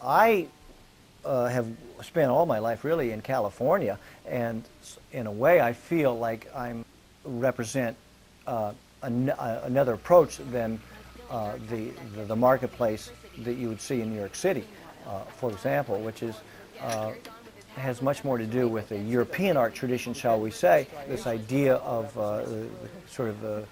I have spent all my life really in California, and in a way I feel like I represent another approach than the marketplace that you would see in New York City, for example, which is has much more to do with the European art tradition, shall we say, this idea of sort of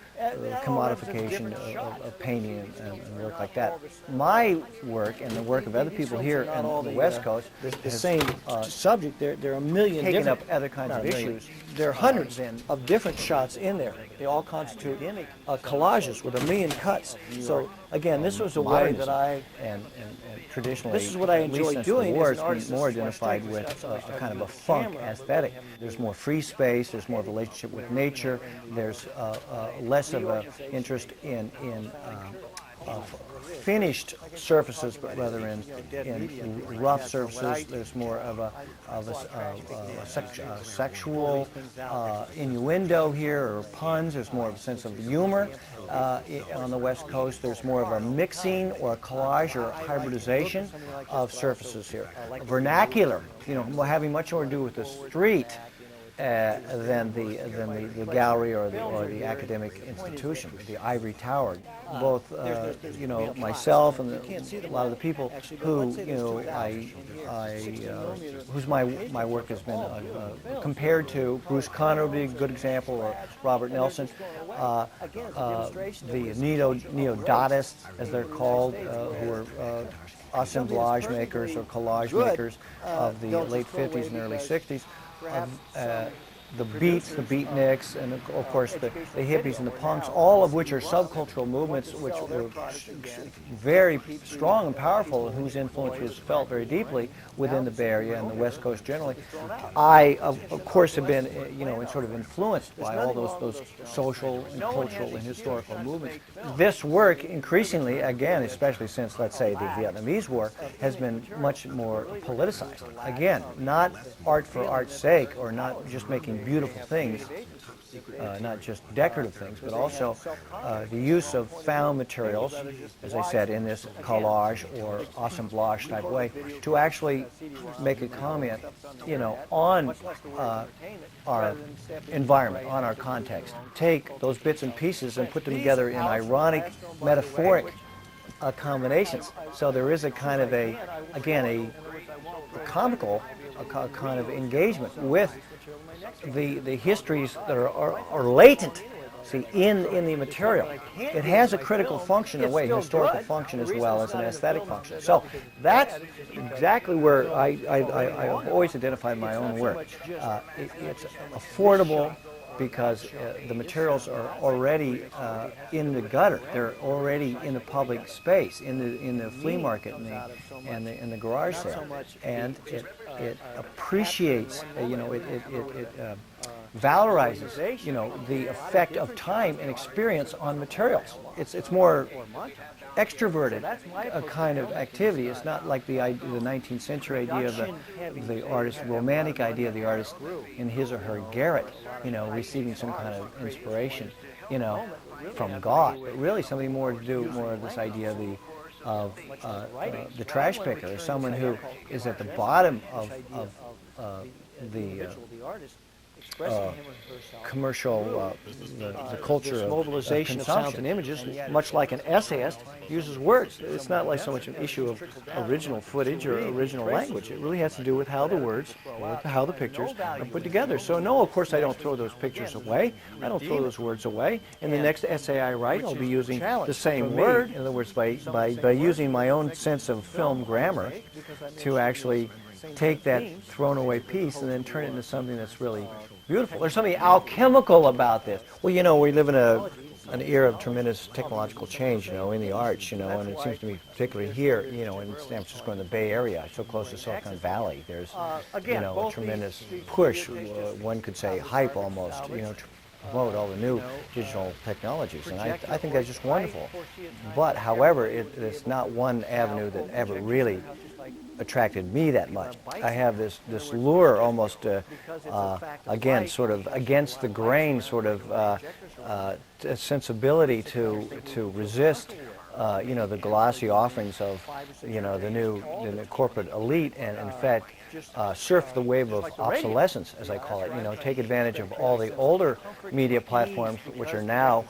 commodification of painting and work like that. My work and the work of other people here on the West Coast, the same subject, there are a million taking up other kinds of issues. There are hundreds of different shots in there. They all constitute collages with a million cuts. So again, this was a way that I, and traditionally, this is what I enjoy doing as an artist. More identified with a kind of a funk aesthetic. There's more free space, there's more relationship with nature, there's less of an interest in finished surfaces, but rather in rough surfaces. There's more of a sexual innuendo here, or puns. There's more of a sense of humor. On the West Coast, there's more of a mixing or a collage or a hybridization of surfaces here. Vernacular, having much more to do with the street than the gallery or the academic institution, the ivory tower. Both myself and a lot of the people who whose my work has been compared to. Bruce Conner would be a good example, or Robert Nelson, the neo-Dadists, as they're called, who are assemblage makers or collage makers of the late 50s and early 60s. The Beats, the Beatniks, and of course the hippies and the punks, all of which are subcultural movements which were very strong and powerful, and whose influence was felt very deeply within the Bay Area and the West Coast generally. I, of course, have been, sort of influenced by all those social and cultural and historical movements. This work, increasingly, again, especially since, let's say, the Vietnamese War, has been much more politicized. Again, not art for art's sake, or not just making beautiful things, not just decorative things, but also the use of found materials, as I said, in this collage or assemblage type way, to actually make a comment, on our environment, on our context. Take those bits and pieces and put them together in ironic, metaphoric combinations. So there is a kind of a comical kind of engagement with the histories that are latent, see, in the material. It has a critical function in a way, historical function as well as an aesthetic function. So that's exactly where I've always identified my own work. It's affordable because the materials are already in the gutter. They're already in the public space, in the flea market and the garage sale, and it appreciates. It valorizes, the effect of time and experience on materials. It's more extroverted a kind of activity. It's not like the 19th century idea of the artist, romantic idea of the artist in his or her garret, receiving some kind of inspiration, from God. But really something more to do more of this idea of the trash picker, or someone who is at the bottom of the commercial, the culture of mobilization of sounds and images, much like an essayist uses words. It's not like so much an issue of original footage or original language. It really has to do with how the words or how the pictures are put together. So no, of course I don't throw those pictures away. I don't throw those words away. In the next essay I write, I'll be using the same word. In other words, by using my own sense of film grammar to actually take that thrown away piece and then turn it into something that's really beautiful. There's something alchemical about this. Well, we live in an era of tremendous technological change, in the arts, and it seems to me particularly here, in San Francisco and the Bay Area, so close to Silicon Valley, there's, a tremendous push, one could say hype almost, to promote all the new digital technologies, and I think that's just wonderful. But, however, it's not one avenue that ever really attracted me that much. I have this lure almost, again, sort of against the grain, sort of sensibility to resist the glossy offerings of, the corporate elite, and in fact surf the wave of obsolescence, as I call it. Take advantage of all the older media platforms, which are now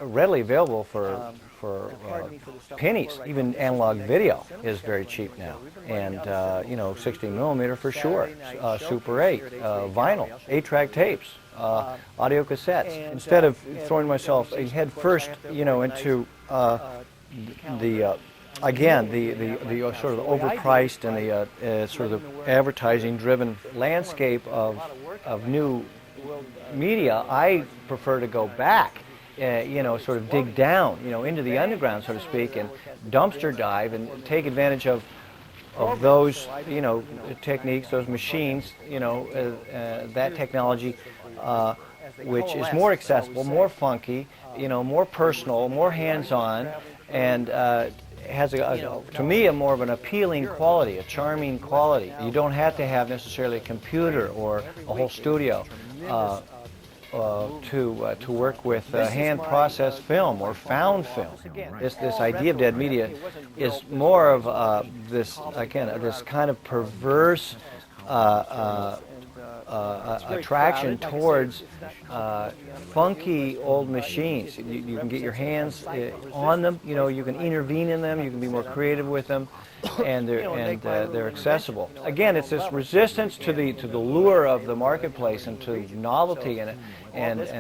readily available for pennies. Even analog video is very cheap now, and 16 millimeter for sure, Super 8, vinyl, 8-track tapes, audio cassettes. Instead of throwing myself head first, into the sort of overpriced and the sort of advertising-driven landscape of new media, I prefer to go back, sort of dig down, into the underground, so to speak, and dumpster dive and take advantage of those, techniques, those machines, that technology, which is more accessible, more funky, more personal, more hands-on, and has, to me, a more of an appealing quality, a charming quality. You don't have to have necessarily a computer or a whole studio to work with hand-processed film or found film. This idea of dead media is more of this kind of perverse attraction towards funky old machines. You can get your hands on them. You can intervene in them. You can be more creative with them, and they're accessible. Again, it's this resistance to the lure of the marketplace and to novelty, and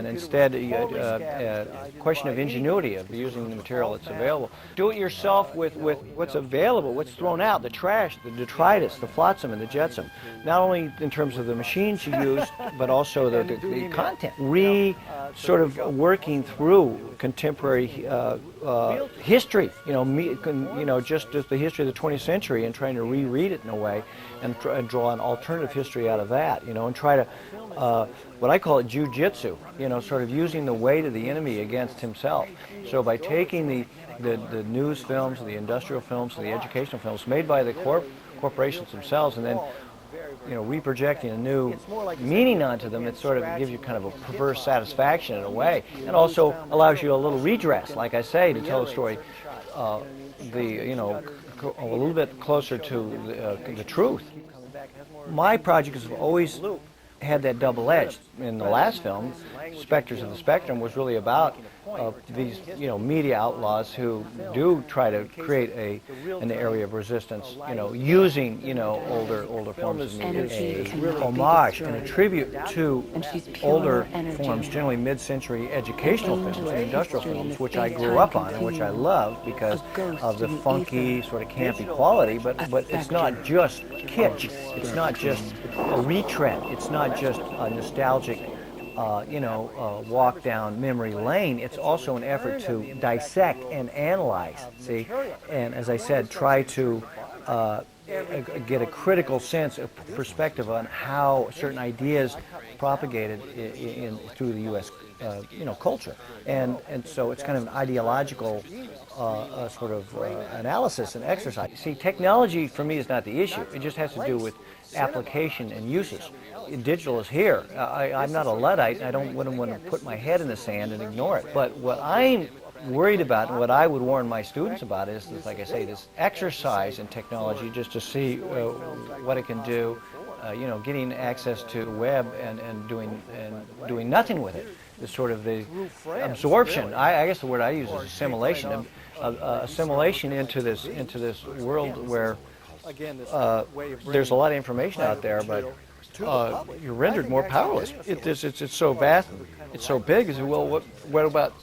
instead a question of ingenuity, of using the material that's available. Do it yourself with what's available, what's thrown out, the trash, the detritus, the flotsam and the jetsam. Not only in terms of the machines you use, but also the content. Sort of working through contemporary history, just as the history of the 20th century, and trying to reread it in a way, and draw an alternative history out of that, and try to, what I call it, jujitsu, sort of using the weight of the enemy against himself. So by taking the news films, the industrial films, the educational films made by the corporations themselves, and then reprojecting a new meaning onto them, it sort of gives you kind of a perverse satisfaction in a way, and also allows you a little redress, like I say, to tell a story, a little bit closer to the truth. My projects have always had that double edge. In the last film, Spectres of the Spectrum was really about these, media outlaws who do try to create an area of resistance, using, older forms of media, a homage and a tribute to older forms, generally mid-century educational films and industrial films, which I grew up on and which I love because of the funky, sort of campy quality, but it's not just kitsch, it's not just a retread, it's not just a nostalgic walk down memory lane. It's also an effort to dissect and analyze, see, and as I said, try to get a critical sense of perspective on how certain ideas propagated through the U.S. Culture, and so it's kind of an ideological sort of analysis and exercise. See, technology for me is not the issue. It just has to do with application and uses. Digital is here. I'm not a Luddite. I wouldn't want to put my head in the sand and ignore it. But what I'm worried about, and what I would warn my students about, is like I say, this exercise in technology just to see what it can do. Getting access to the web and doing nothing with it. Is sort of the absorption. I guess the word I use is assimilation. Assimilation into this world where there's a lot of information out there, but you're rendered more powerless. It's so vast, it's so big. Is well, what about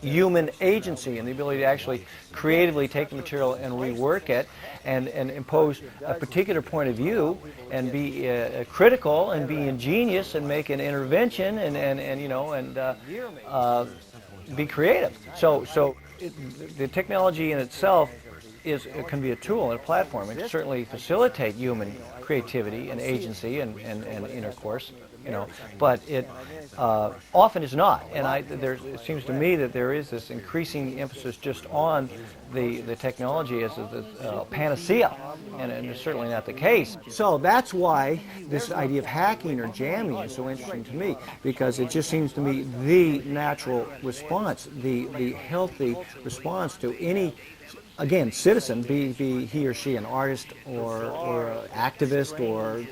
human agency and the ability to actually creatively take the material and rework it and impose a particular point of view and be critical and be ingenious and make an intervention and be creative. So the technology in itself can be a tool and a platform. It can certainly facilitate human creativity and agency and intercourse, but it often is not. And it seems to me that there is this increasing emphasis just on the technology as a panacea, and it's certainly not the case. So that's why this idea of hacking or jamming is so interesting to me, because it just seems to me the natural response, the healthy response to any, again, citizen, be he or she an artist or an activist or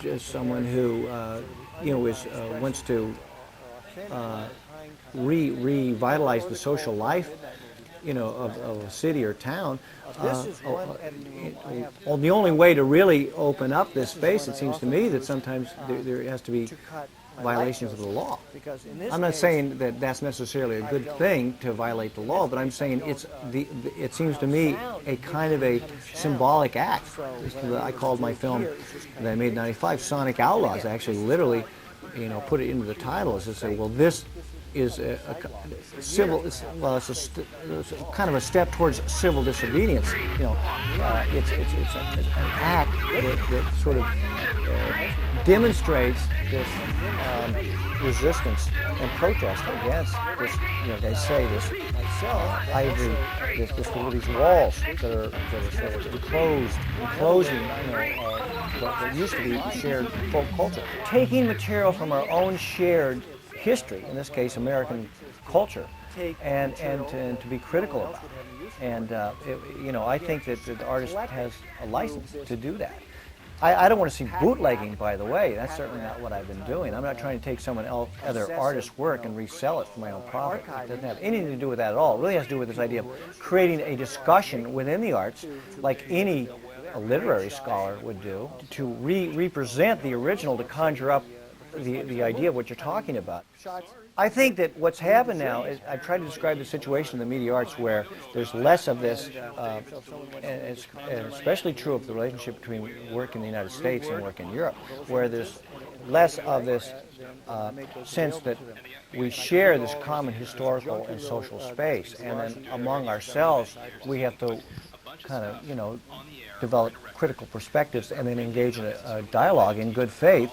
just someone who wants to revitalize the social life, of a city or town. Well, the only way to really open up this space, it seems to me, that sometimes there has to be violations of the law. I'm not saying that that's necessarily a good thing to violate the law, but I'm saying it seems to me a kind of a symbolic act. I called my film that I made in '95 Sonic Outlaws. I actually literally, put it into the title as to say, well, this is a civil, it's kind of a step towards civil disobedience. It's an act that sort of demonstrates this resistance and protest against this, they say this ivory, these walls that are sort of enclosing, what used to be shared folk culture. Taking material from our own shared history, in this case American culture, and to be critical about it. And I think that the artist has a license to do that. I don't want to see bootlegging, by the way. That's certainly not what I've been doing. I'm not trying to take other artist's work and resell it for my own profit. It doesn't have anything to do with that at all. It really has to do with this idea of creating a discussion within the arts, like any literary scholar would do, to represent the original, to conjure up the idea of what you're talking about. I think that what's happened now is, I try to describe the situation in the media arts where there's less of this, and it's especially true of the relationship between work in the United States and work in Europe, where there's less of this sense that we share this common historical and social space, and then among ourselves we have to kind of, develop critical perspectives and then engage in a dialogue in good faith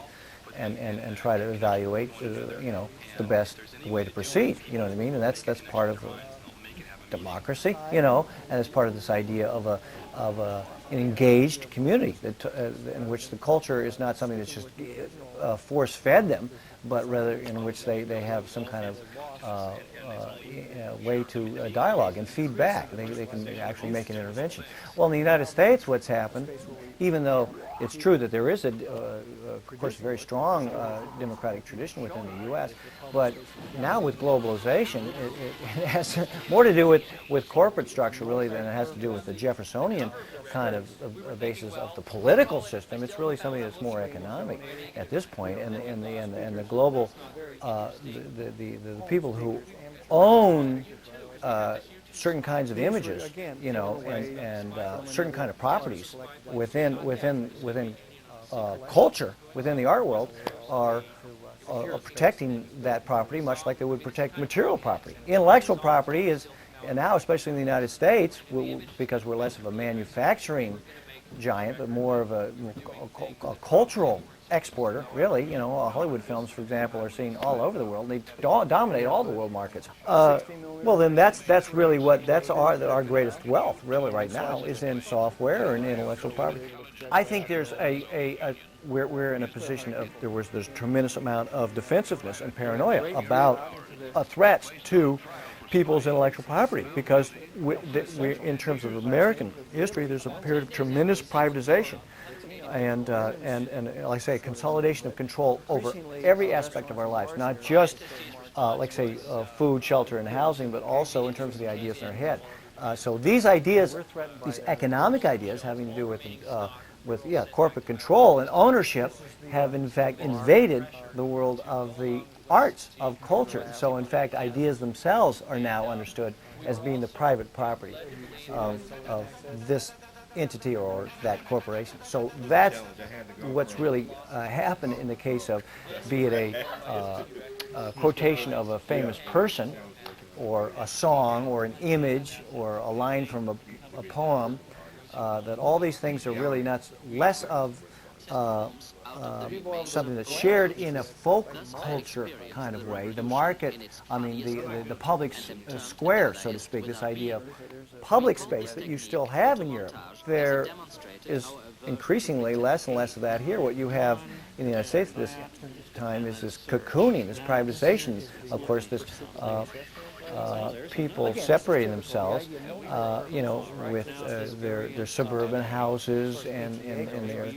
and try to evaluate, the best way to proceed. You know what I mean? And that's part of democracy, and it's part of this idea of an engaged community in which the culture is not something that's just force-fed them, but rather in which they have some kind of way to dialogue and feedback. They can actually make an intervention. Well, in the United States, what's happened, even though it's true that there is, of course, a very strong democratic tradition within the U.S., but now with globalization, it has more to do with corporate structure, really, than it has to do with the Jeffersonian kind of basis of the political system. It's really something that's more economic at this point, and the global, the people who own certain kinds of images, and certain kind of properties within culture, within the art world, are protecting that property much like they would protect material property. Intellectual property is, and now especially in the United States, because we're less of a manufacturing giant, but more of a cultural exporter, really. Hollywood films, for example, are seen all over the world. They dominate all the world markets. Well, then that's really that's our greatest wealth, really, right now, is in software and intellectual property. I think there's we're in a position of there's a tremendous amount of defensiveness and paranoia about threats to people's intellectual property, because in terms of American history, there's a period of tremendous privatization. And like I say, consolidation of control over every aspect of our lives, not just, like say, food, shelter, and housing, but also in terms of the ideas in our head. So these ideas, these economic ideas having to do with corporate control and ownership, have in fact invaded the world of the arts, of culture. So in fact, ideas themselves are now understood as being the private property of this entity or that corporation. So that's what's really happened in the case of, be it a quotation of a famous person, or a song, or an image, or a line from a poem, that all these things are really less of something that's shared in a folk culture kind of way. The market, I mean, the public square, so to speak, this idea of public space that you still have in Europe, there is increasingly less and less of that here. What you have in the United States at this time is this cocooning, this privatization, of course, this people separating themselves, with their suburban houses and their,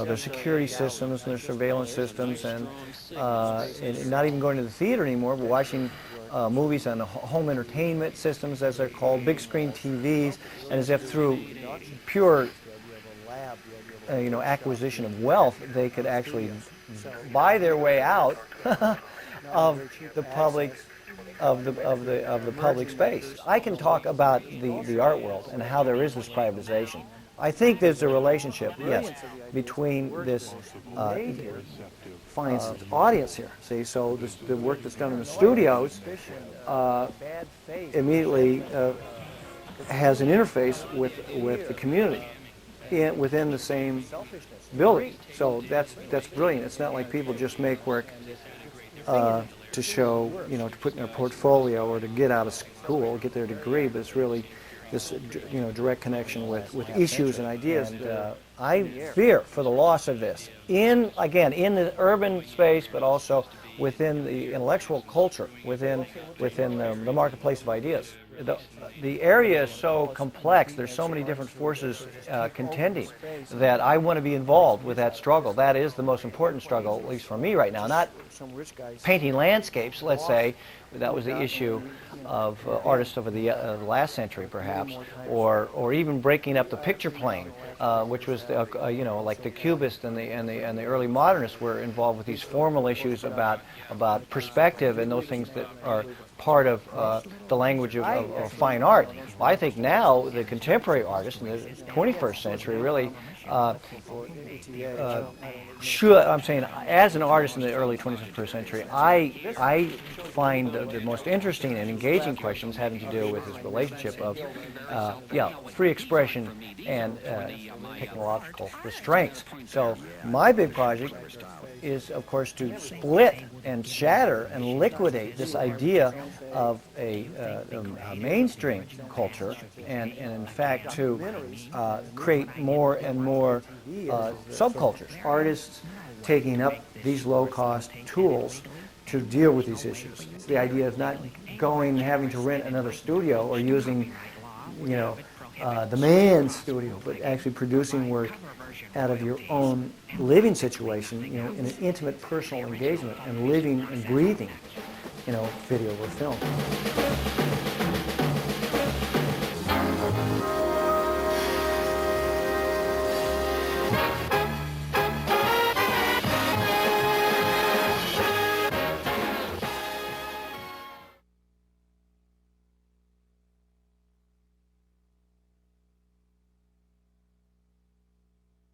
their security systems and their surveillance systems, and not even going to the theater anymore, but watching movies on home entertainment systems, as they're called, big screen TVs, and as if through pure acquisition of wealth, they could actually buy their way out of the public public space. I can talk about the art world and how there is this privatization. I think there's a relationship, yes, between this finds its audience here. See, so the work that's done in the studios immediately has an interface with the community within the same building. So that's brilliant. It's not like people just make work to show, to put in their portfolio or to get out of school, get their degree, but it's really this, direct connection with issues and ideas. And I fear for the loss of this in the urban space, but also within the intellectual culture, within the marketplace of ideas. The area is so complex, there's so many different forces contending, that I want to be involved with that struggle. That is the most important struggle, at least for me right now. Not painting landscapes, let's say, that was the issue of artists over the last century, perhaps, or even breaking up the picture plane, which was like the Cubists and the early modernists were involved with these formal issues about perspective and those things that are part of the language of fine art. Well, I think now the contemporary artist in the 21st century really I'm saying, as an artist in the early 21st century, I find the most interesting and engaging questions having to do with this relationship of free expression and technological restraints. So my big project is, of course, to split and shatter and liquidate this idea of a mainstream culture, and in fact to create more and more subcultures, artists taking up these low-cost tools to deal with these issues. The idea of not having to rent another studio or using, the man's studio, but actually producing work out of your own living situation, in an intimate personal engagement and living and breathing, video or film.